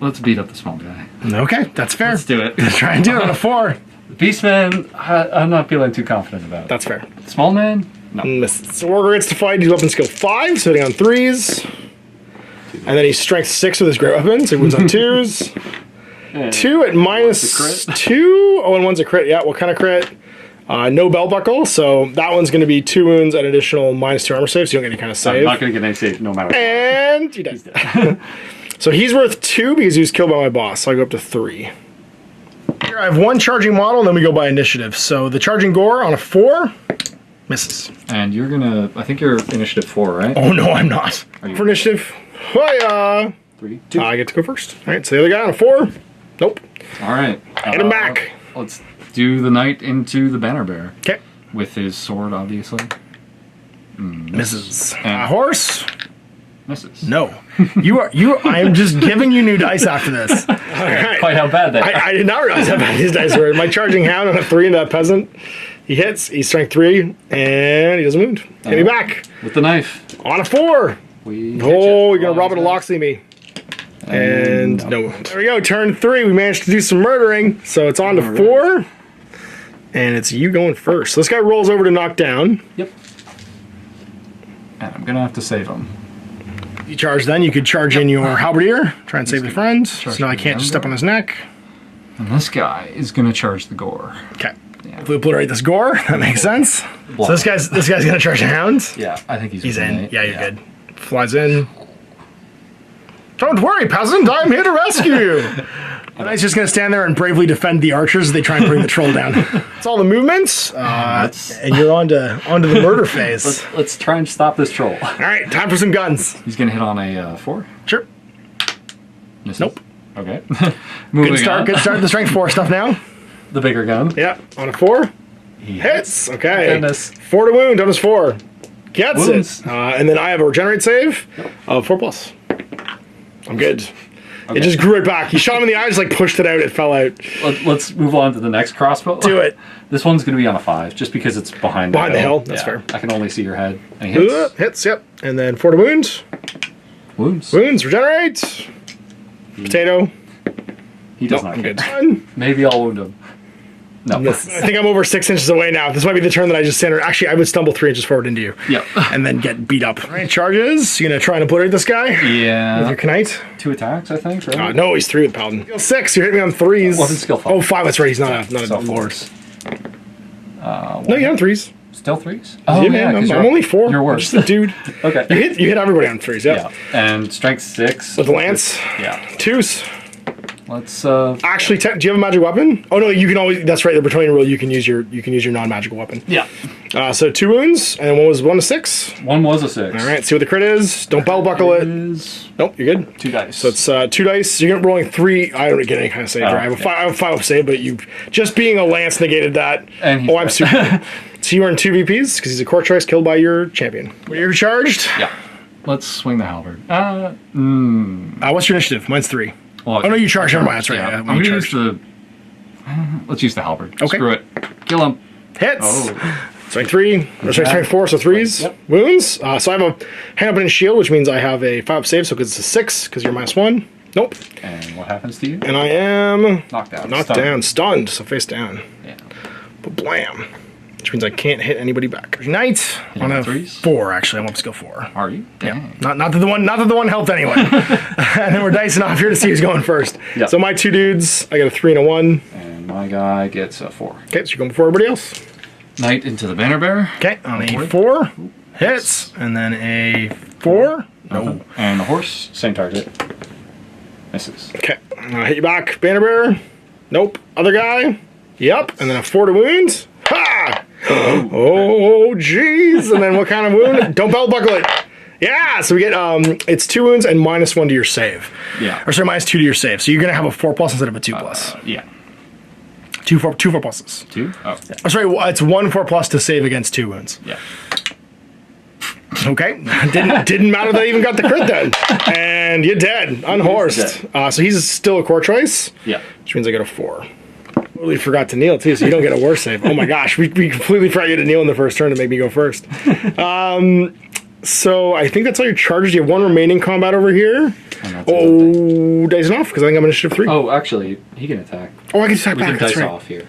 Let's beat up the small guy. Okay, that's fair. Let's do it. Let's try and do it on a 4. The Beastmen, I'm not feeling too confident about. That's fair. Small man? No. Misses. So Wargore gets to fight. He's weapon skill 5, so hitting on 3s. And then he's strength 6 with his great weapon, so he wins on 2s. 2 at -2. Oh, and 1's a crit. Yeah, what kind of crit? No belt buckle, so that one's going to be 2 wounds at additional -2 armor save, so you don't get any kind of save. I'm not going to get any save no matter what. And you're dead. So he's worth 2 because he was killed by my boss, so I go up to 3. Here I have 1 charging model, and then we go by initiative. So the charging gore on a 4 misses. And you're going to, I think you're initiative 4, right? Oh no, I'm not. For initiative, 3, 2. I get to go first. All right, so the other guy on a 4. Nope. All right. Hit him back. Let's do the knight into the banner bearer. Okay. With his sword, obviously. Misses. And Horse. misses. No. I am just giving you new dice after this. All right. Quite how bad they are. I did not realize how bad these dice were. My charging hound on a 3 into that peasant. He hits. He's strength 3, and he doesn't wound. Hit me back. With the knife. On a 4. You're gonna Robert Loxley me. And no. There we go. Turn 3. We managed to do some murdering. So it's on to 4. And it's you going first. So this guy rolls over to knock down. Yep. And I'm gonna have to save him. You charge then. You could charge in your halberdier. Try and save the friend. So now I can't just step on his neck. And this guy is gonna charge the gore. Okay. If we obliterate this gore, that makes sense. So this guy's gonna charge a hound. Yeah, I think he's in. Yeah, you're good. Flies in. Don't worry, peasant. I'm here to rescue you. And he's just gonna stand there and bravely defend the archers as they try and bring the troll down. That's all the movements. And you're onto the murder phase. Let's try and stop this troll. All right, time for some guns. He's gonna hit on a 4. Sure. Misses. Nope. Okay. Good start. Good start. The strength 4 stuff now. The bigger gun. Yeah. On a 4. He hits. Okay. Goodness. 4 to wound. On his 4. Gets Wounds. it. And then I have a regenerate save of 4+. I'm good. Okay. It just grew it back. He shot him in the eye, just like pushed it out. It fell out. Let's move on to the next crossbow. Do it. This one's going to be on a 5, just because it's behind the hill. That's fair. I can only see your head. And he hits. Hits, yep. And then 4 to wound. Wounds. Wounds, regenerate. Potato. He does not get good. Maybe I'll wound him. No. I think I'm over 6 inches away now. This might be the turn that I just stand. Actually, I would stumble 3 inches forward into you. Yep. And then get beat up. All right, charges. You gonna try and obliterate this guy? Yeah. With your knight? 2 attacks, I think, right? No, he's 3 with Paladin. Skill 6, you're hitting me on 3s. Wasn't skill 5. Oh, 5, that's right. He's not a lord. No, you're on 3s. Still 3s? Oh, yeah, man. I'm only 4. You're worse. I'm just a dude. Okay. You hit everybody on 3s, yeah. And strength 6. With the lance? Yeah. 2s. Let's actually, do you have a magic weapon? Oh no, you can always. That's right. The Bretonnian rule. You can use your non-magical weapon. Yeah. So 2 wounds, and one was 1 to 6. 1 was a 6. All right. See what the crit is. Don't belt buckle it. Nope, you're good. 2 dice. So it's 2 dice. You're rolling 3. I don't get any kind of save. I have a 5 up save, but you just being a lance negated that. And I'm super. So you earn 2 VPs because he's a court choice killed by your champion. When you're charged. Yeah. Let's swing the halberd. What's your initiative? Mine's 3. Well, oh no, you charge. Never mind. That's right. Yeah. I'm gonna use the. Let's use the halberd. Okay. Screw it. Kill him. Hits. Oh. Strength 3. Or strength 4. So 3s. Yep. Wounds. So I have a hand up and shield, which means I have a 5 up save. So because it's a 6, because you're -1. Nope. And what happens to you? And I am knocked out. Stunned. So face down. Yeah. But blam. Which means I can't hit anybody back. Knight on a 4, actually. I'm up to skill 4. Are you? Yeah. Not that the one helped anyway. And then we're dicing off here to see who's going first. Yep. So my 2 dudes, I got a 3 and a 1. And my guy gets a 4. Okay, so you're going before everybody else. Knight into the banner bearer. Okay, on a 4. Hits. And then a 4. No. And the horse, same target. Misses. Okay. Hit you back. Banner bearer. Nope. Other guy. Yep. And then a 4 to wound. Ha! Oh, jeez. And then what kind of wound? Don't belt buckle it. Yeah, so we get, it's 2 wounds and -1 to your save. Yeah. Or sorry, -2 to your save. So you're going to have a 4+ instead of a 2+. Yeah. 2 4 pluses. 2? Oh. Oh, sorry, it's 1 4+ to save against 2 wounds. Yeah. Okay, didn't matter that I even got the crit then. And you're dead, unhorsed. So he's still a core choice? Yeah. Which means I get a 4. Totally forgot to kneel too, so you don't get a war save. Oh my gosh, we completely forgot you to kneel in the first turn to make me go first. So I think that's all your charges. You have 1 remaining combat over here. Oh, dice off, because I think I'm initiative 3. Oh, actually, he can attack. Oh, I can attack We back, can that's dice right. off here.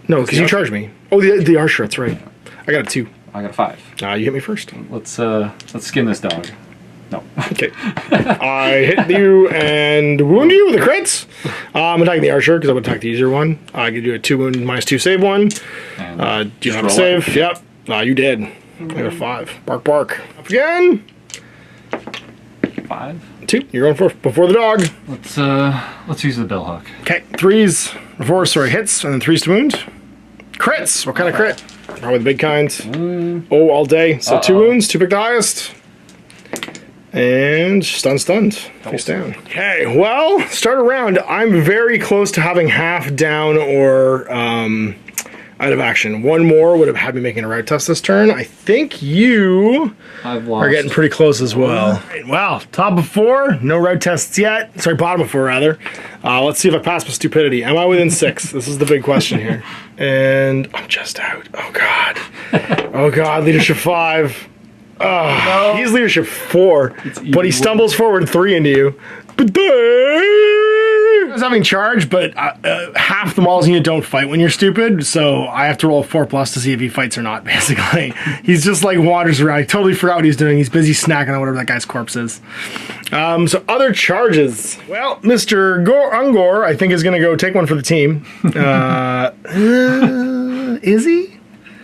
No, because you charged me. Oh, the archer, that's right. I got a 2. I got a 5. You hit me first. Let's skin this dog. No. Okay. I hit you and wound you with the crits. I'm attacking the archer because I would attack the easier one. I give you a 2 wound -2 save one. And Do you have a save? It. Yep. You did. I got a 5. Bark, bark. Up again. 5. 2. You're going for before the dog. Let's use the billhook. Okay. 3s. 4, sorry, hits, and then 3s to wound. Crits. What kind of crit? Probably the big kind. Oh, all day. So 2 wounds. 2 pick the highest. And stunned. Face down. Okay, well, start a round. I'm very close to having half down or out of action. 1 more would have had me making a route test this turn. I think you are getting pretty close as well. Right, well, top of 4, no route tests yet. Sorry, bottom of 4 rather. Let's see if I pass my stupidity. Am I within 6? This is the big question here. And I'm just out. Oh God. Oh God, leadership 5. No. He's leadership 4, but he stumbles forward 3 into you. I was having charge, but half the models in you don't fight when you're stupid, so I have to roll a 4+ to see if he fights or not, basically. He's just like wanders around. He totally forgot what he's doing. He's busy snacking on whatever that guy's corpse is. So other charges. Well, Mr. Ungor, I think, is going to go take one for the team. Is he?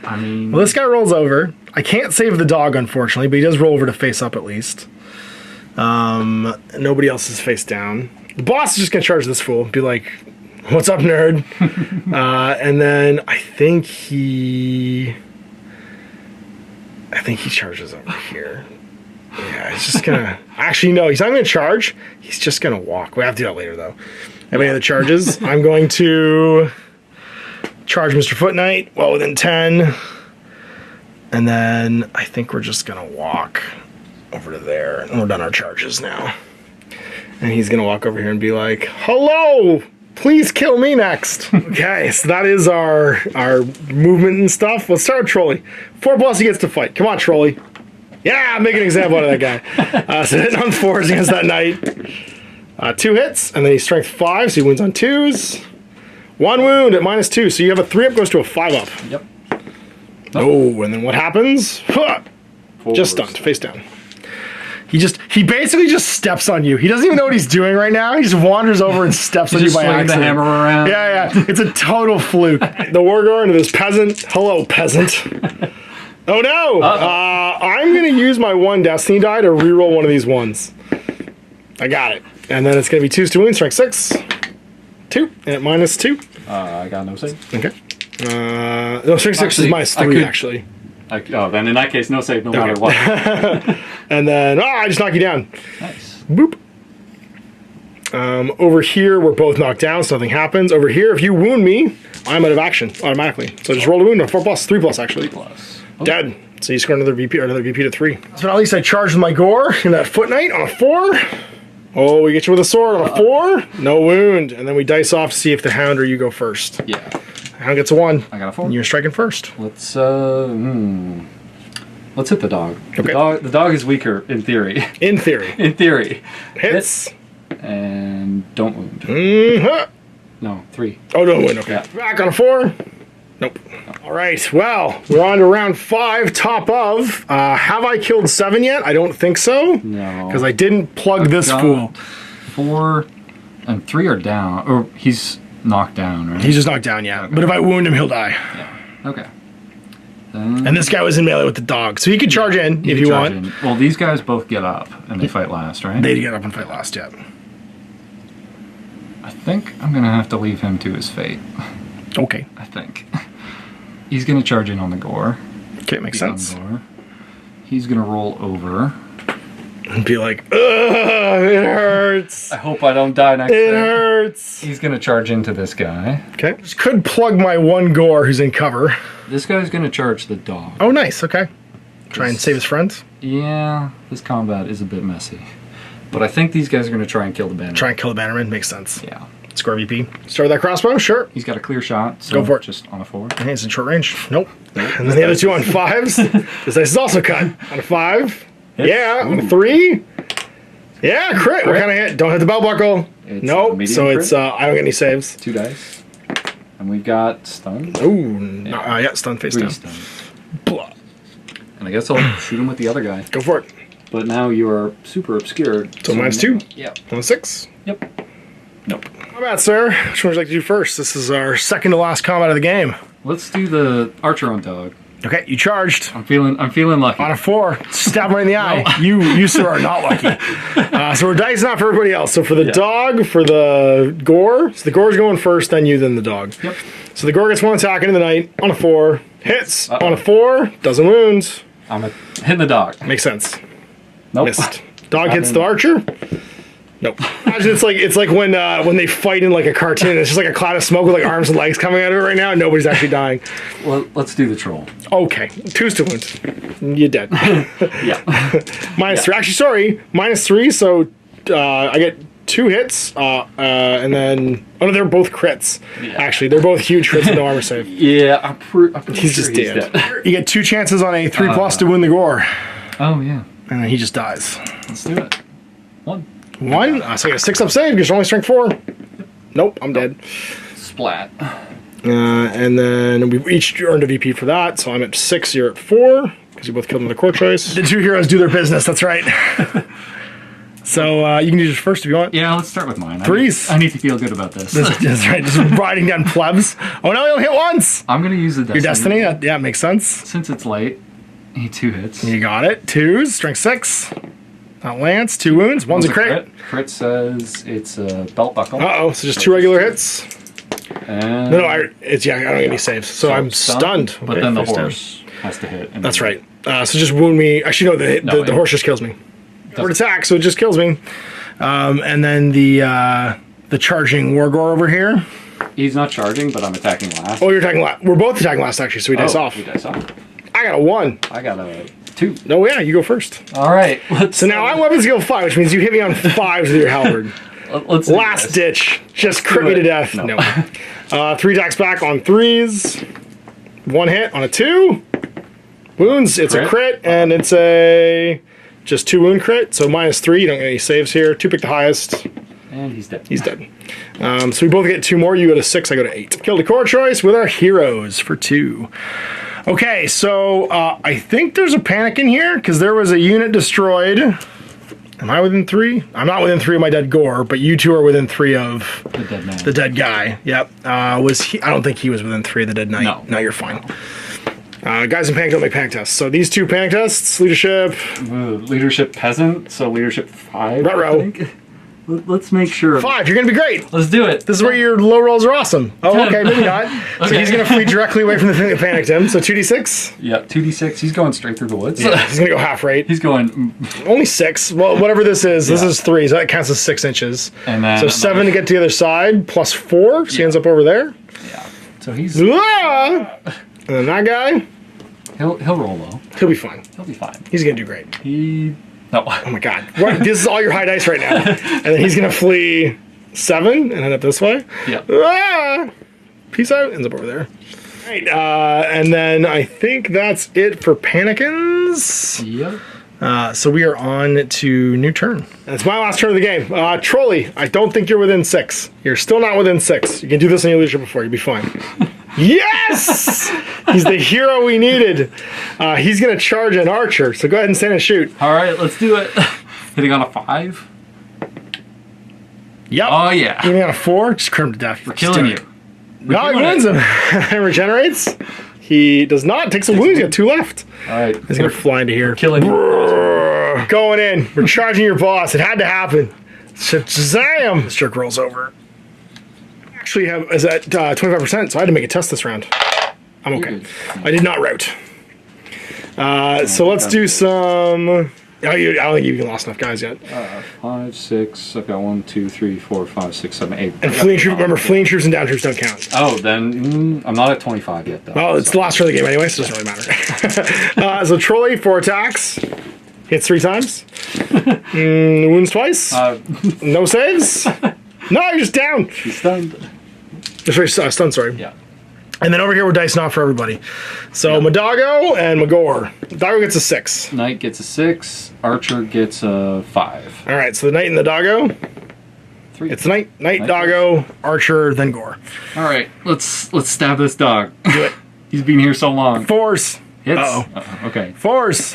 I mean... Well, this guy rolls over. I can't save the dog, unfortunately, but he does roll over to face up at least. Nobody else is face down. The boss is just going to charge this fool. Be like, what's up, nerd? And then I think he charges over here. Yeah, he's just going to... Actually, no, he's not going to charge. He's just going to walk. We have to do that later, though. Have any other charges? I'm going to... charge Mr. Foot Knight, well within 10. And then I think we're just going to walk over to there. And we're done our charges now. And he's going to walk over here and be like, hello! Please kill me next. Okay, so that is our movement and stuff. Let's start with Trolley. 4+ he gets to fight. Come on, Trolley. Yeah, make an example out of that guy. So hitting on 4s against that knight. 2 hits, and then he's strength 5, so he wins on 2s. 1 wound at -2, so you have a 3 up goes to a 5 up. Yep. Oh, and then what happens? Just stunned, face down. He basically just steps on you. He doesn't even know what he's doing right now. He just wanders over and steps on you by accident. The hammer around. Yeah. It's a total fluke. The Wargor into this peasant. Hello, peasant. Oh no! I'm gonna use my 1 destiny die to reroll one of these ones. I got it. And then it's gonna be 2s to wound, strength 6. 2 and at -2. I got no save. Okay. No, strength 6 is -3 actually. Then in that case, no save no matter what. And then I just knock you down. Nice. Boop. Over here, we're both knocked down, so nothing happens. Over here, if you wound me, I'm out of action automatically. So just roll a wound, 4+, 3+ actually. 3+. Oh. Dead. So you score another VP to 3. So at least I charged with my gore in that Foot Knight on a 4. Oh, we get you with a sword on a 4. No wound. And then we dice off to see if the Hound or you go first. Yeah. Hound gets a 1. I got a 4. And you're striking first. Let's hit the dog. Okay. The dog is weaker in theory. In theory. In theory. Hits. And don't wound. No, 3. Oh, don't wound. Okay. Yeah. Back on a 4. Nope. All right. Well, we're on to round 5. Top of. Have I killed 7 yet? I don't think so. No. Because I didn't plug this fool. 4 and 3 are down. Or he's knocked down, right? He's just knocked down, yeah. Okay. But if I wound him, he'll die. Yeah. Okay. And this guy was in melee with the dog, so he can charge in if you want. Well, these guys both get up and they fight last, right? They get up and fight last, yeah. I think I'm gonna have to leave him to his fate. Okay. I think. He's gonna charge in on the gore. Okay, makes sense. He's gonna roll over. And be like, ugh, it hurts. I hope I don't die next time. It hurts. He's gonna charge into this guy. Okay. Just could plug my 1 gore who's in cover. This guy's gonna charge the dog. Oh, nice. Okay. Try and save his friends. Yeah, this combat is a bit messy. But I think these guys are going to try and kill the banner. Try and kill the bannerman. Makes sense. Yeah. Score VP. Start with that crossbow. Sure. He's got a clear shot. So Go for it. Just on a 4. Hey, it's in short range. Nope. And then the other 2 on 5s. This dice is also cut. On a 5. Hits. Yeah. On a 3. Yeah, crit. What kind of hit? Don't hit the belt buckle. It's Nope. So crit. it's I don't get any saves. 2 dice. And we've got stun. Ooh. Yeah, stun face 3 down. stun. Blah. And I guess I'll shoot him with the other guy. Go for it. But now you are super obscured. So -2. Yep. On a 6. Yep. Nope. How about, sir? Which one would you like to do first? This is our second to last combat of the game. Let's do the archer on dog. Okay, you charged. I'm feeling lucky. On a 4, stab him right in the eye. You sir are not lucky. So we're dicing out for everybody else. So for the dog, for the gore, so the gore's going first, then you, then the dog. Yep. So the gore gets 1 attack into the night on a 4, hits on a 4, doesn't wound. I'm hitting the dog. Makes sense. Nope. Missed. Dog hits the archer. Nope. Imagine it's like when they fight in like a cartoon. It's just like a cloud of smoke with like arms and legs coming out of it right now. And nobody's actually dying. Well, let's do the troll. Okay, 2's to wound. You're dead. Yeah. -3. Actually, sorry, -3. So I get 2 hits, and then no, they're both crits. Yeah. Actually, they're both huge crits with no armor save. Yeah, I'm pretty He's sure just dead. You get 2 chances on a 3+ to win the gore, Oh yeah. and then he just dies. Let's do it. 1. 1. So I get a 6-up save because you're only strength 4. Nope, I'm dead. Splat. And then we each earned a VP for that. So I'm at 6. You're at 4 because you both killed him with a core choice. The 2 heroes do their business. That's right. So you can do yours first if you want. Yeah, let's start with mine. 3s. I need to feel good about this. That's right. Just riding down plebs. Oh no, you only hit once. I'm gonna use the destiny. Your destiny. Yeah, makes sense. Since it's late, I need 2 hits. You got it. 2s. Strength 6. That lands. 2 wounds. One's a crit. Crit says it's a belt buckle. Uh-oh. So just 2 regular hits. And No, I don't get any saves. So I'm stunned. But Okay, then the face down. horse has to hit. And That's then- right. So just wound me. Actually, no, the horse just kills me. Forward attack, so it just kills me. And then the charging Wargore over here. He's not charging, but I'm attacking last. Oh, you're attacking last. We're both attacking last, actually, so we dice off. We dice off. I got a 1. I got a 2. No, yeah, you go first. All right. So now I'm weapon skill 5, which means you hit me on 5s with your halberd. Let's do Last this. ditch. Just do crit me it. to death. No. 3 attacks back on 3s. 1 hit on a 2. Wounds, it's a crit, and it's a just 2 wound crit, so -3. You don't get any saves here. 2 pick the highest. And he's dead. He's dead. So we both get 2 more. You go to 6, I go to 8. Killed a core choice with our heroes for 2. Okay, so I think there's a panic in here because there was a unit destroyed. Am I within 3? I'm not within 3 of my dead gore, but you 2 are within 3 of The dead man. the dead guy. Yep. Was he? I don't think he was within 3 of the dead knight. No. No, you're fine. Guys in panic don't make panic tests. So these 2 panic tests, leadership. Leadership peasant, so leadership 5. Ruh-roh. I think. Let's make sure. 5, you're gonna be great. Let's do it. This is where your low rolls are awesome. Oh, okay, maybe not. So Okay. he's gonna flee directly away from the thing that panicked him. So 2d6. Yeah, 2d6. He's going straight through the woods. He's gonna go half rate. He's going. Only 6. Well, whatever this is. This is 3, so that counts as 6 inches. And then So 7 to get to the other side, plus 4, so he ends up over there. Yeah. So he's. Ah! And then that guy, He'll roll low. he'll be fine. He'll be fine. He's gonna do great. No. Oh my god. This is all your high dice right now. And then he's gonna flee 7 and head up this way. Yeah. Ah! Peace out. Ends up over there. Right. And then I think that's it for Panikins. Yep. So we are on to new turn. And it's my last turn of the game. Trolley, I don't think you're within 6. You're still not within 6. You can do this on your leadership before. You'll be fine. Yes! He's the hero we needed. He's going to charge an archer, so go ahead and stand and shoot. All right, let's do it. Hitting on a 5. Yep. Oh, yeah. Hitting on a 4, just crit him to death. We're killing you. No, he wins him. And regenerates. He does not. Takes a wound. He's got 2 left. All right. He's going to fly into here. Killing you. Going in. We're charging your boss. It had to happen. Shazam! This jerk rolls over. Actually is at 25%, so I had to make a test this round. I'm okay. I did not route. So let's do some I don't think you've lost enough guys yet. 5, 6. I've got 1, 2, 3, 4, 5, 6, 7, 8. And fleeing troops, remember, fleeing troops and down troops don't count. Oh, then I'm not at 25 yet, though. Well, it's the last turn of the game anyway, so it doesn't really matter. So Troy, 4 attacks. Hits 3 times. Wounds twice. No saves. No, you're just down. He's stunned. Stunned, sorry. Yeah. And then over here, we're dicing off for everybody. So Madago and Magor. Madago gets a 6. Knight gets a 6. Archer gets a 5. All right, so the Knight and the Doggo. 3. It's Knight, Doggo, Archer, then Gore. All right, let's stab this dog. Do it. He's been here so long. Force. Hits. Uh-oh. Okay. Force.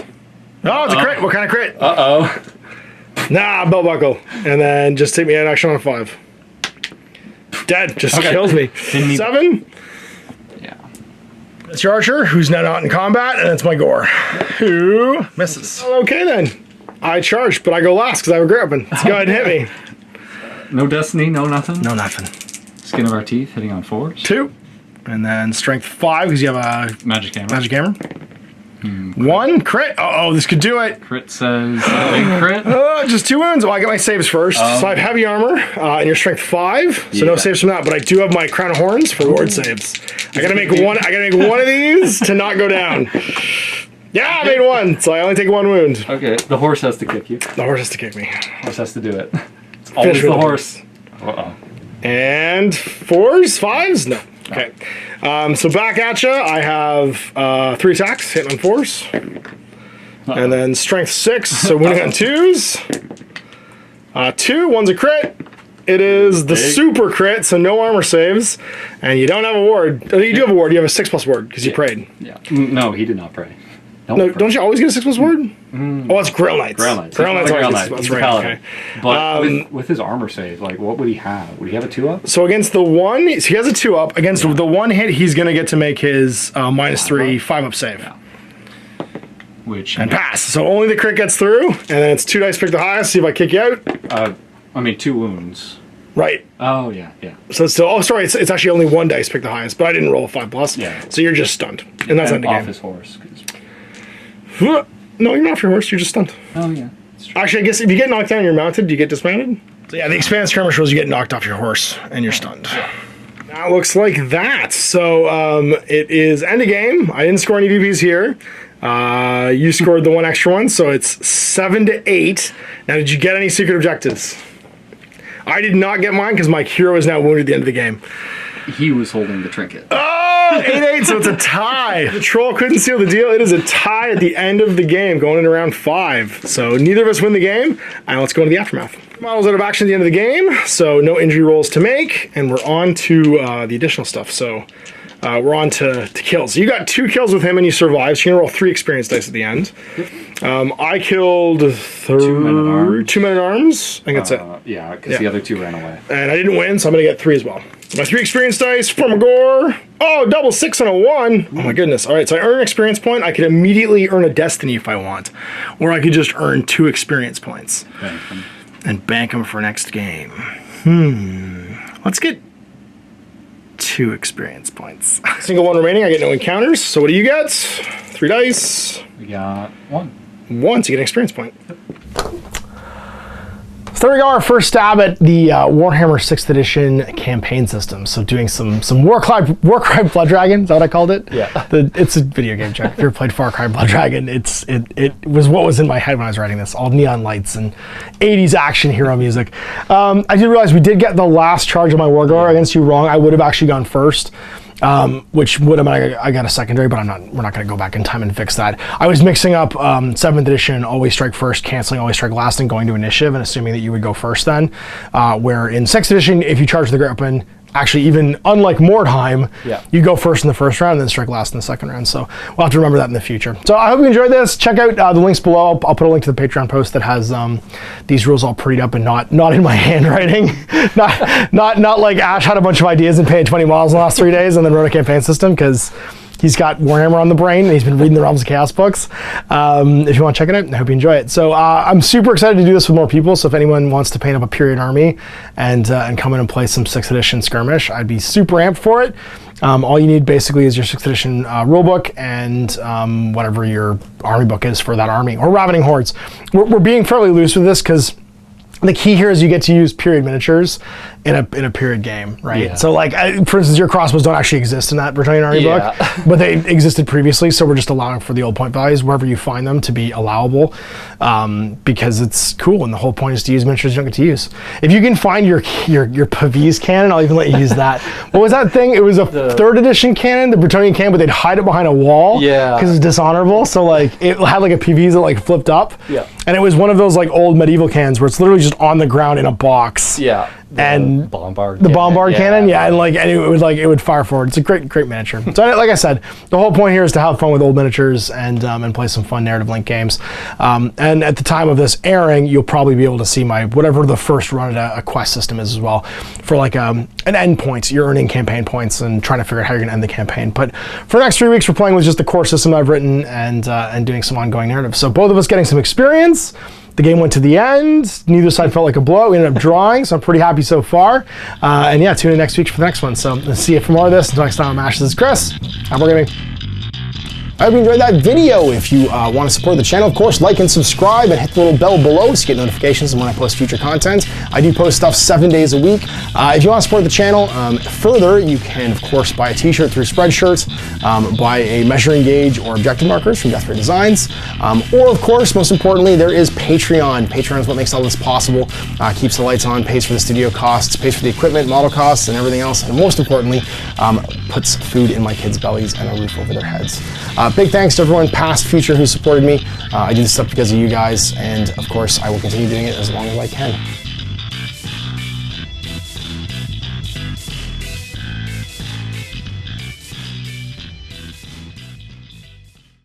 Oh, it's a crit. What kind of crit? Uh-oh. Nah, belt buckle. And then just take me an action on a 5. Dead. Just kills me. 7. Yeah. It's your Archer, who's now not in combat, and it's my Gore, who misses. Okay, then. I charge, but I go last because I have a grip weapon. So go ahead and hit me. No destiny, no nothing? No nothing. Skin of our teeth, hitting on 4s. 2. And then strength 5 because you have a Magic hammer. Magic hammer. 1 crit. Oh, this could do it. Crit says big crit. Just 2 wounds. Well, I get my saves first. So I have heavy armor and your strength 5. So no saves from that. But I do have my crown of horns for ward saves. I gotta make one. I gotta make one of these to not go down. Yeah, I made 1. So I only take 1 wound. Okay, the horse has to kick you. The horse has to kick me. Horse has to do it. It's always the horse. Uh-oh. And 4s, 5s? No. Okay. So back at you, I have 3 attacks, hitting on 4s. And then strength 6, so winning on 2s. 2, 1's a crit. It is the super crit, so no armor saves. And you don't have a ward. Oh, you do have a ward. You have a 6+ ward because you prayed. Yeah. No, he did not pray. No, don't you always get a 6+ ward? Oh, it's Grail Knights. Grail Knights. Grail Knights always Knight. That's right. Okay. But with his armor save, like, what would he have? Would he have a 2-up? So against the 1, so he has a 2-up. Against the 1 hit, he's going to get to make his -3 5-up save. Yeah. Which and pass. So only the crit gets through, and then it's 2 dice pick the highest. See if I kick you out. I mean 2 wounds. Right. Oh yeah. So it's still. Oh, sorry. It's actually only 1 dice pick the highest, but I didn't roll a 5+. Yeah. So you're just stunned, and that's not the game. Off his horse. No, you're not off your horse. You're just stunned. Oh yeah. Actually, I guess if you get knocked down, and you're mounted. Do you get dismounted? So yeah, the expanded skirmish rules. You get knocked off your horse, and you're stunned. Yeah. Now it looks like that. So it is end of game. I didn't score any DPs here. You scored the 1 extra one, so it's 7-8. Now, did you get any secret objectives? I did not get mine because my hero is now wounded at the end of the game. He was holding the trinket. Oh, 8-8, so it's a tie. The troll couldn't seal the deal. It is a tie at the end of the game, going into round 5. So neither of us win the game, and let's go into the aftermath. Models out of action at the end of the game, so no injury rolls to make, and we're on to the additional stuff. So we're on to kills. So you got 2 kills with him and you survived, so you're going to roll 3 experience dice at the end. I killed 2 men-at-arms. I think that's it. Yeah, because the other 2 ran away. And I didn't win, so I'm going to get 3 as well. My 3 experience dice from a gore. Oh, double 6 and a 1. Oh my goodness. All right, so I earn an experience point. I could immediately earn a destiny if I want. Or I could just earn 2 experience points. And bank them for next game. Let's get 2 experience points. Single 1 remaining. I get no encounters. So what do you get? 3 dice. We got 1. 1, so you get an experience point. So there we go, our first stab at the Warhammer 6th edition campaign system. So doing some Warcry Blood Dragon, is that what I called it? Yeah. It's a video game, Jack. If you ever played Far Cry Blood Dragon, it was what was in my head when I was writing this. All neon lights and 80s action hero music. I did realize we did get the last charge of my Wargar against you wrong. I would have actually gone first. Which would have meant I got a secondary, but we're not going to go back in time and fix that. I was mixing up 7th edition, always strike first, canceling always strike last, and going to initiative, and assuming that you would go first then. Where in 6th edition, if you charge the great weapon, actually even unlike Mordheim, you go first in the first round and then strike last in the second round. So we'll have to remember that in the future. So I hope you enjoyed this. Check out the links below. I'll put a link to the Patreon post that has these rules all prettied up and not in my handwriting. not like Ash had a bunch of ideas and paid 20 models in the last 3 days and then wrote a campaign system because he's got Warhammer on the brain and he's been reading the Realms of Chaos books. If you want to check it out, I hope you enjoy it. So I'm super excited to do this with more people. So if anyone wants to paint up a period army and come in and play some 6th edition skirmish, I'd be super amped for it. All you need basically is your 6th edition rulebook and whatever your army book is for that army, or Ravening Hordes. We're being fairly loose with this because the key here is you get to use period miniatures in a period game, right? Yeah. So like, for instance, your crossbows don't actually exist in that Bretonnian army book, but they existed previously, so we're just allowing for the old point values wherever you find them to be allowable, because it's cool, and the whole point is to use miniatures you don't get to use. If you can find your Pavese cannon, I'll even let you use that. What was that thing? It was a 3rd edition cannon, the Bretonnian cannon, but they'd hide it behind a wall because it's dishonorable, so like, it had like a Pavese that like flipped up, and it was one of those like old medieval cannons where it's literally just on the ground in a box. And bombard cannon, and it would fire forward. It's a great miniature. So like I said, the whole point here is to have fun with old miniatures and play some fun narrative link games. And at the time of this airing, you'll probably be able to see my whatever the first run at a quest system is as well, for like an end point. You're earning campaign points and trying to figure out how you're going to end the campaign. But for the next 3 weeks, we're playing with just the core system I've written and doing some ongoing narrative. So both of us getting some experience. The game went to the end. Neither side felt like a blow. We ended up drawing, so I'm pretty happy so far. And yeah, tune in next week for the next one. So let's see you for more of this. Until next time, I'm Ash. This is Chris. I'm Wargaming. I hope you enjoyed that video. If you want to support the channel, of course, like and subscribe and hit the little bell below to get notifications when I post future content. I do post stuff 7 days a week. If you want to support the channel further, you can, of course, buy a t-shirt through Spreadshirt, buy a measuring gauge or objective markers from Death Ray Designs, or, of course, most importantly, there is Patreon. Patreon is what makes all this possible, keeps the lights on, pays for the studio costs, pays for the equipment, model costs, and everything else, and most importantly, puts food in my kids' bellies and a roof over their heads. Big thanks to everyone, past, future, who supported me. I do this stuff because of you guys, and of course, I will continue doing it as long as I can.